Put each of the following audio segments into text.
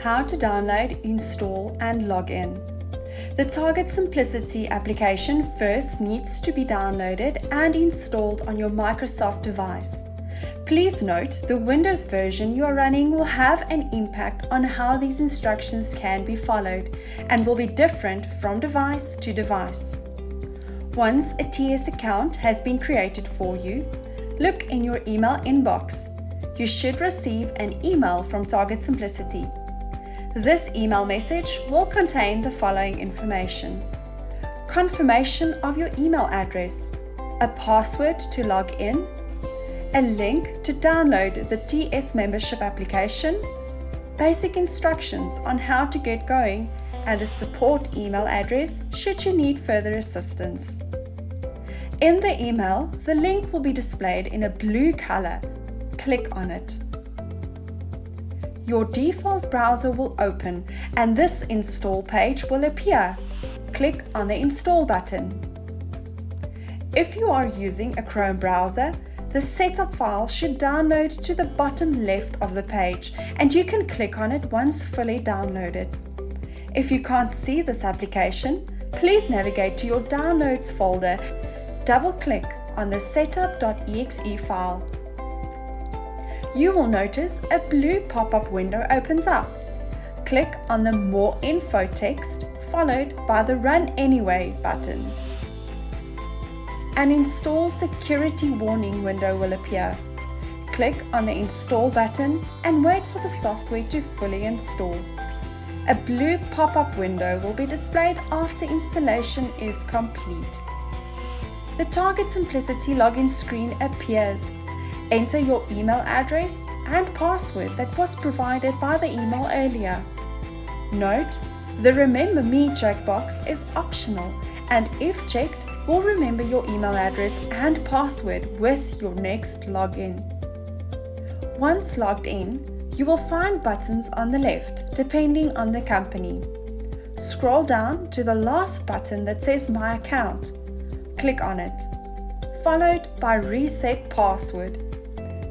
How to download, install and log in. The Target Simplicity application first needs to be downloaded and installed on your Microsoft device. Please note the Windows version you are running will have an impact on how these instructions can be followed and will be different from device to device. Once a TS account has been created for you, look in your email inbox. You should receive an email from Target Simplicity. This email message will contain the following information: confirmation of your email address, a password to log in, a link to download the TS membership application, basic instructions on how to get going, and a support email address should you need further assistance. In the email, the link will be displayed in a blue color. Click on it. Your default browser will open and this install page will appear. Click on the install button. If you are using a Chrome browser, the setup file should download to the bottom left of the page and you can click on it once fully downloaded. If you can't see this application, please navigate to your downloads folder. Double-click on the setup.exe file. You will notice a blue pop-up window opens up. Click on the More Info text followed by the Run Anyway button. An Install Security Warning window will appear. Click on the Install button and wait for the software to fully install. A blue pop-up window will be displayed after installation is complete. The Target Simplicity login screen appears. Enter your email address and password that was provided by the email earlier. Note, the Remember Me checkbox is optional and if checked, will remember your email address and password with your next login. Once logged in, you will find buttons on the left depending on the company. Scroll down to the last button that says My Account. Click on it, followed by Reset Password.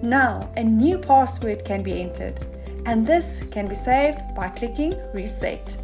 Now a new password can be entered, and this can be saved by clicking Reset.